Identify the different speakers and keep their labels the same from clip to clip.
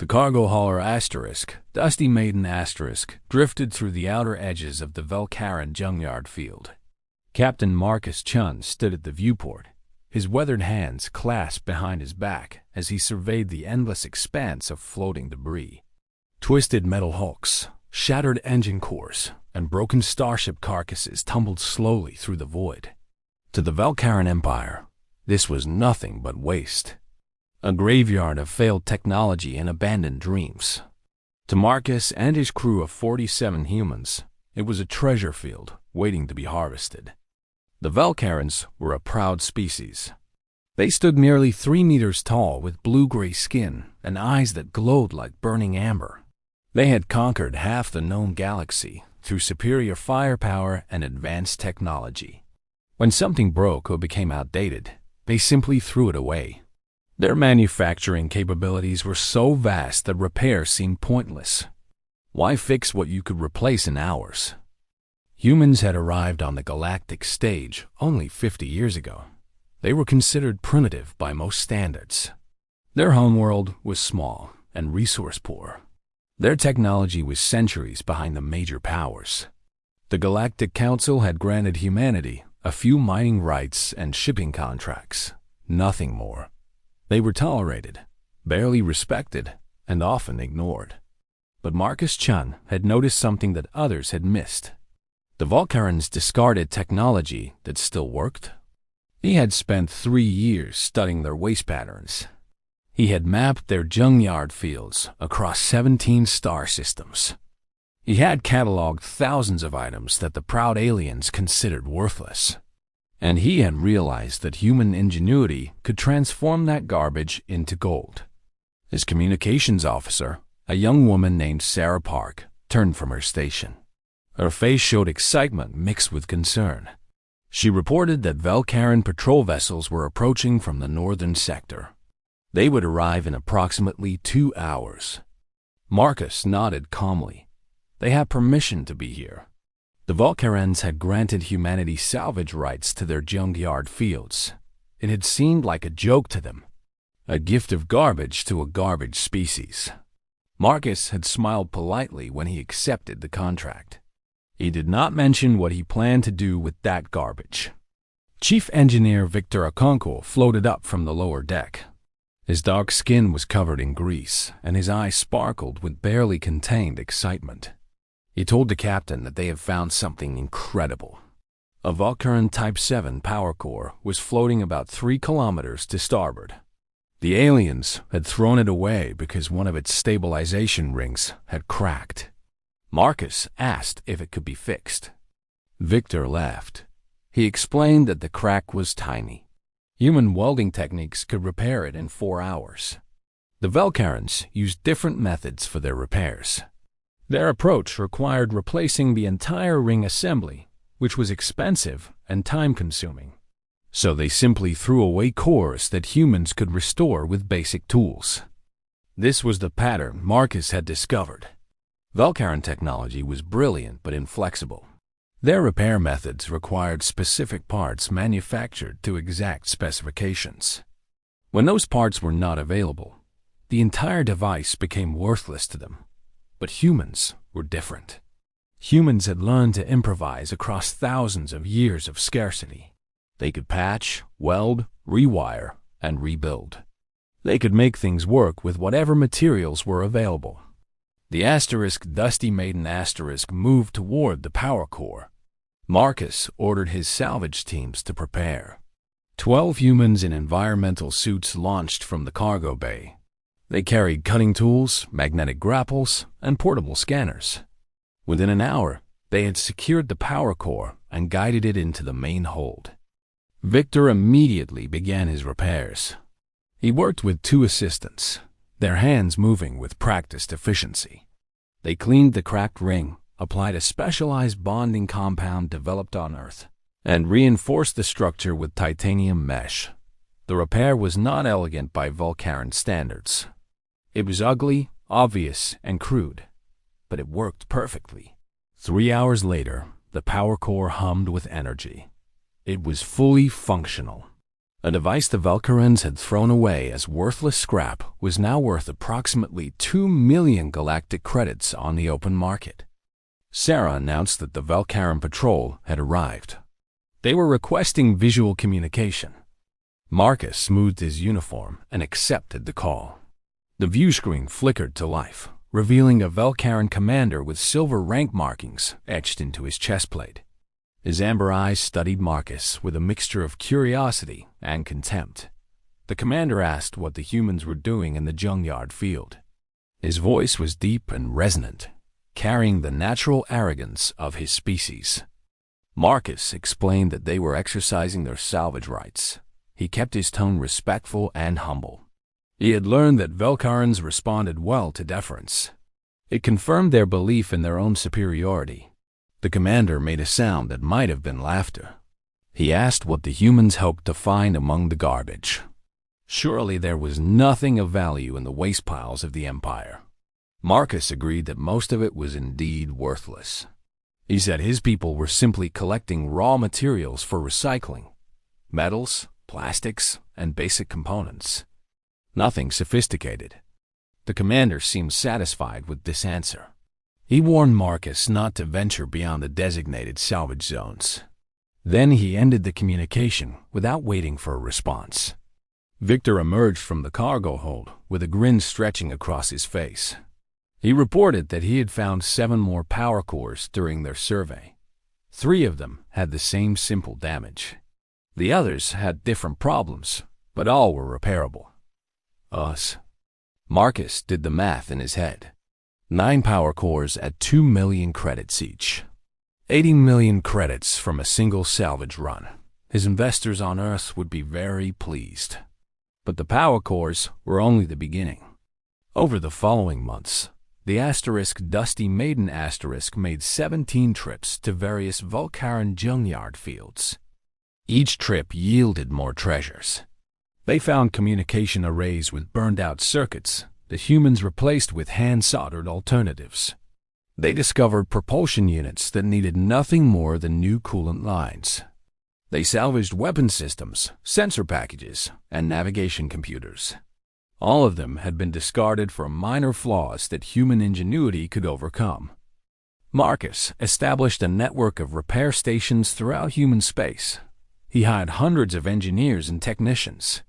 Speaker 1: cargo hauler Dusty Maiden drifted through the outer edges of the Velcaran junkyard field. Captain Marcus Chun stood at the viewport, his weathered hands clasped behind his back as he surveyed the endless expanse of floating debris. Twisted metal hulks, shattered engine cores, and broken starship carcasses tumbled slowly through the void. To the Velcaran Empire, this was nothing but waste. A graveyard of failed technology and abandoned dreams. To Marcus and his crew of 47 humans, it was a treasure field waiting to be harvested. The Velcarans were a proud species. They stood nearly 3 meters tall with blue-gray skin and eyes that glowed like burning amber. They had conquered half the known galaxy through superior firepower and advanced technology. When something broke or became outdated, they simply threw it away. Their manufacturing capabilities were so vast that repair seemed pointless. Why fix what you could replace in hours? Humans had arrived on the galactic stage only 50 years ago. They were considered primitive by most standards. Their homeworld was small and resource-poor. Their technology was centuries behind the major powers. The Galactic Council had granted humanity a few mining rights and shipping contracts, nothing more. They were tolerated, barely respected, and often ignored. But Marcus Chun had noticed something that others had missed. The Velcarans discarded technology that still worked. He had spent 3 years studying their waste patterns. He had mapped their junkyard fields across 17 star systems. He had cataloged thousands of items that the proud aliens considered worthless. And he had realized that human ingenuity could transform that garbage into gold. His communications officer, a young woman named Sarah Park, turned from her station. Her face showed excitement mixed with concern. She reported that Velcaran patrol vessels were approaching from the northern sector. They would arrive in approximately 2 hours. Marcus nodded calmly. They had permission to be here. The Velcarans had granted humanity salvage rights to their junkyard fields. It had seemed like a joke to them, a gift of garbage to a garbage species. Marcus had smiled politely when he accepted the contract. He did not mention what he planned to do with that garbage. Chief Engineer Victor Okonkwo floated up from the lower deck. His dark skin was covered in grease, and his eyes sparkled with barely contained excitement. He told the captain that they had found something incredible. A Velcaran Type 7 power core was floating about 3 kilometers to starboard. The aliens had thrown it away because one of its stabilization rings had cracked. Marcus asked if it could be fixed. Victor laughed. He explained that the crack was tiny. Human welding techniques could repair it in 4 hours. The Velcarans used different methods for their repairs. Their approach required replacing the entire ring assembly, which was expensive and time-consuming. So they simply threw away cores that humans could restore with basic tools. This was the pattern Marcus had discovered. Velcaran technology was brilliant but inflexible. Their repair methods required specific parts manufactured to exact specifications. When those parts were not available, the entire device became worthless to them. But humans were different. Humans had learned to improvise across thousands of years of scarcity. They could patch, weld, rewire, and rebuild. They could make things work with whatever materials were available. The Dusty Maiden moved toward the power core. Marcus ordered his salvage teams to prepare. 12 humans in environmental suits launched from the cargo bay. They carried cutting tools, magnetic grapples, and portable scanners. Within an hour, they had secured the power core and guided it into the main hold. Victor immediately began his repairs. He worked with 2 assistants, their hands moving with practiced efficiency. They cleaned the cracked ring, applied a specialized bonding compound developed on Earth, and reinforced the structure with titanium mesh. The repair was not elegant by Velcaran standards. It was ugly, obvious, and crude, but it worked perfectly. 3 hours later, the power core hummed with energy. It was fully functional. A device the Valkyrans had thrown away as worthless scrap was now worth approximately 2 million galactic credits on the open market. Sarah announced that the Valkyran patrol had arrived. They were requesting visual communication. Marcus smoothed his uniform and accepted the call. The view screen flickered to life, revealing a Valkyran commander with silver rank markings etched into his chest plate. His amber eyes studied Marcus with a mixture of curiosity and contempt. The commander asked what the humans were doing in the junkyard field. His voice was deep and resonant, carrying the natural arrogance of his species. Marcus explained that they were exercising their salvage rights. He kept his tone respectful and humble. He had learned that Valkyrans responded well to deference. It confirmed their belief in their own superiority. The commander made a sound that might have been laughter. He asked what the humans hoped to find among the garbage. Surely there was nothing of value in the waste piles of the Empire. Marcus agreed that most of it was indeed worthless. He said his people were simply collecting raw materials for recycling: metals, plastics, and basic components. Nothing sophisticated. The commander seemed satisfied with this answer. He warned Marcus not to venture beyond the designated salvage zones. Then he ended the communication without waiting for a response. Victor emerged from the cargo hold with a grin stretching across his face. He reported that he had found 7 more power cores during their survey. 3 of them had the same simple damage. The others had different problems, but all were repairable. Us. Marcus did the math in his head. 9 power cores at 2 million credits each. 80 million credits from a single salvage run. His investors on Earth would be very pleased. But the power cores were only the beginning. Over the following months, the Dusty Maiden made 17 trips to various Valkyran junkyard fields. Each trip yielded more treasures. They found communication arrays with burned-out circuits that humans replaced with hand-soldered alternatives. They discovered propulsion units that needed nothing more than new coolant lines. They salvaged weapon systems, sensor packages, and navigation computers. All of them had been discarded for minor flaws that human ingenuity could overcome. Marcus established a network of repair stations throughout human space. He hired hundreds of engineers and technicians.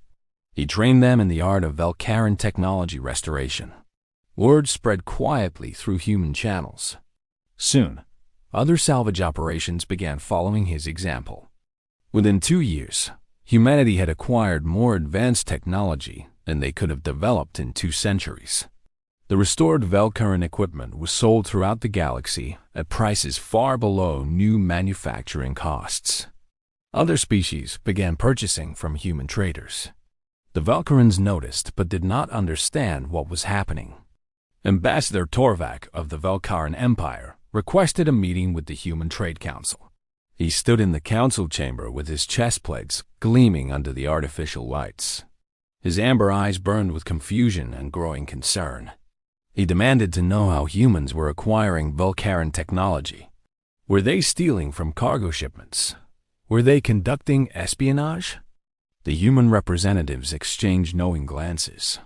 Speaker 1: He trained them in the art of Valkyran technology restoration. Word spread quietly through human channels. Soon, other salvage operations began following his example. Within 2 years, humanity had acquired more advanced technology than they could have developed in 2 centuries. The restored Valkyran equipment was sold throughout the galaxy at prices far below new manufacturing costs. Other species began purchasing from human traders. The Valkyrans noticed but did not understand what was happening. Ambassador Torvak of the Valkyran Empire requested a meeting with the Human Trade Council. He stood in the council chamber with his chest plates gleaming under the artificial lights. His amber eyes burned with confusion and growing concern. He demanded to know how humans were acquiring Valkyran technology. Were they stealing from cargo shipments? Were they conducting espionage? The human representatives exchanged knowing glances.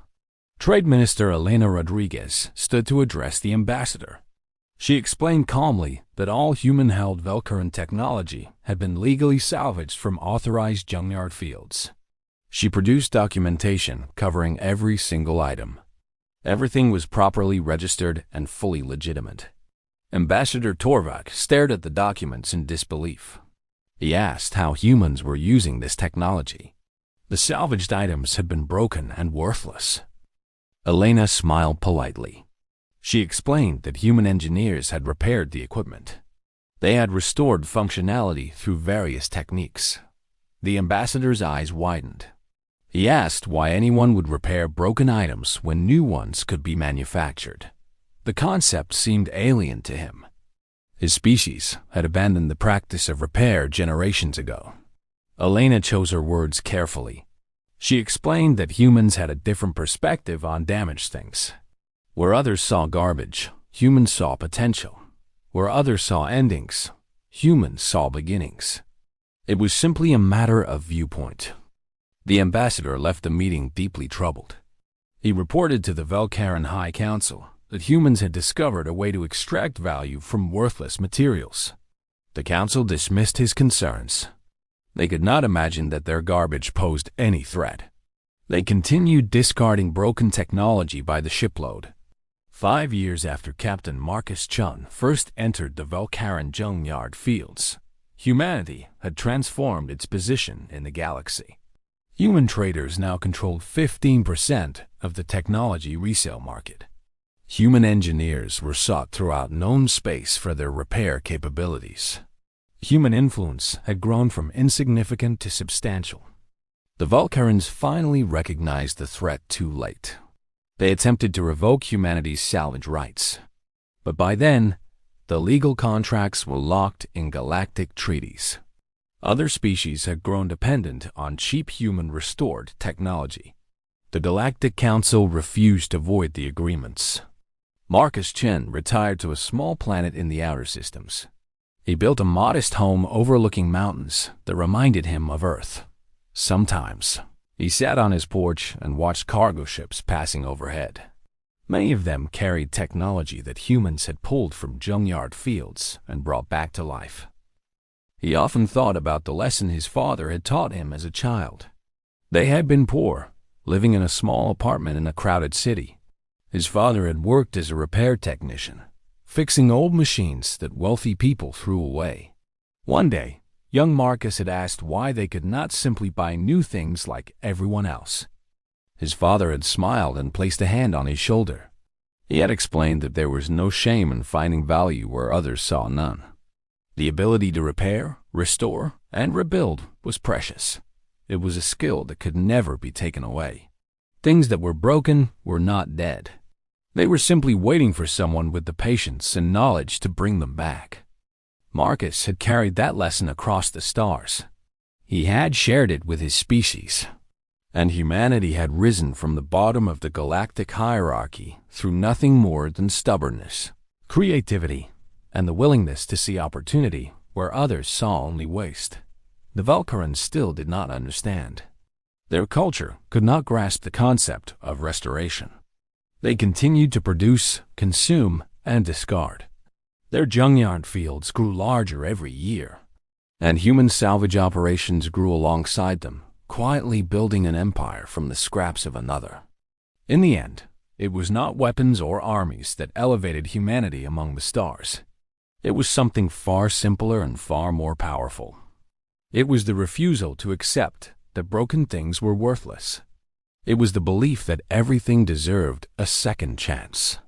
Speaker 1: Trade Minister Elena Rodriguez stood to address the ambassador. She explained calmly that all human-held Valkyran technology had been legally salvaged from authorized junkyard fields. She produced documentation covering every single item. Everything was properly registered and fully legitimate. Ambassador Torvak stared at the documents in disbelief. He asked how humans were using this technology. The salvaged items had been broken and worthless. Elena smiled politely. She explained that human engineers had repaired the equipment. They had restored functionality through various techniques. The ambassador's eyes widened. He asked why anyone would repair broken items when new ones could be manufactured. The concept seemed alien to him. His species had abandoned the practice of repair generations ago. Elena chose her words carefully. She explained that humans had a different perspective on damaged things. Where others saw garbage, humans saw potential. Where others saw endings, humans saw beginnings. It was simply a matter of viewpoint. The ambassador left the meeting deeply troubled. He reported to the Velcaran High Council that humans had discovered a way to extract value from worthless materials. The council dismissed his concerns. They could not imagine that their garbage posed any threat. They continued discarding broken technology by the shipload. 5 years after Captain Marcus Chun first entered the Velcaran junkyard fields, humanity had transformed its position in the galaxy. Human traders now controlled 15% of the technology resale market. Human engineers were sought throughout known space for their repair capabilities. Human influence had grown from insignificant to substantial. The Velcarans finally recognized the threat too late. They attempted to revoke humanity's salvage rights. But by then, the legal contracts were locked in galactic treaties. Other species had grown dependent on cheap human-restored technology. The Galactic Council refused to void the agreements. Marcus Chen retired to a small planet in the outer systems. He built a modest home overlooking mountains that reminded him of Earth. Sometimes, he sat on his porch and watched cargo ships passing overhead. Many of them carried technology that humans had pulled from junkyard fields and brought back to life. He often thought about the lesson his father had taught him as a child. They had been poor, living in a small apartment in a crowded city. His father had worked as a repair technician, fixing old machines that wealthy people threw away. One day, young Marcus had asked why they could not simply buy new things like everyone else. His father had smiled and placed a hand on his shoulder. He had explained that there was no shame in finding value where others saw none. The ability to repair, restore, and rebuild was precious. It was a skill that could never be taken away. Things that were broken were not dead. They were simply waiting for someone with the patience and knowledge to bring them back. Marcus had carried that lesson across the stars. He had shared it with his species. And humanity had risen from the bottom of the galactic hierarchy through nothing more than stubbornness, creativity, and the willingness to see opportunity where others saw only waste. The Velcarans still did not understand. Their culture could not grasp the concept of restoration. They continued to produce, consume, and discard. Their junkyard fields grew larger every year, and human salvage operations grew alongside them, quietly building an empire from the scraps of another. In the end, it was not weapons or armies that elevated humanity among the stars. It was something far simpler and far more powerful. It was the refusal to accept that broken things were worthless. It was the belief that everything deserved a second chance.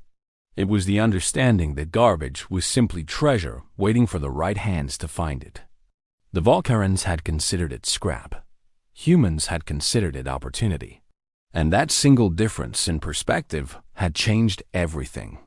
Speaker 1: It was the understanding that garbage was simply treasure waiting for the right hands to find it. The Velcarans had considered it scrap. Humans had considered it opportunity. And that single difference in perspective had changed everything.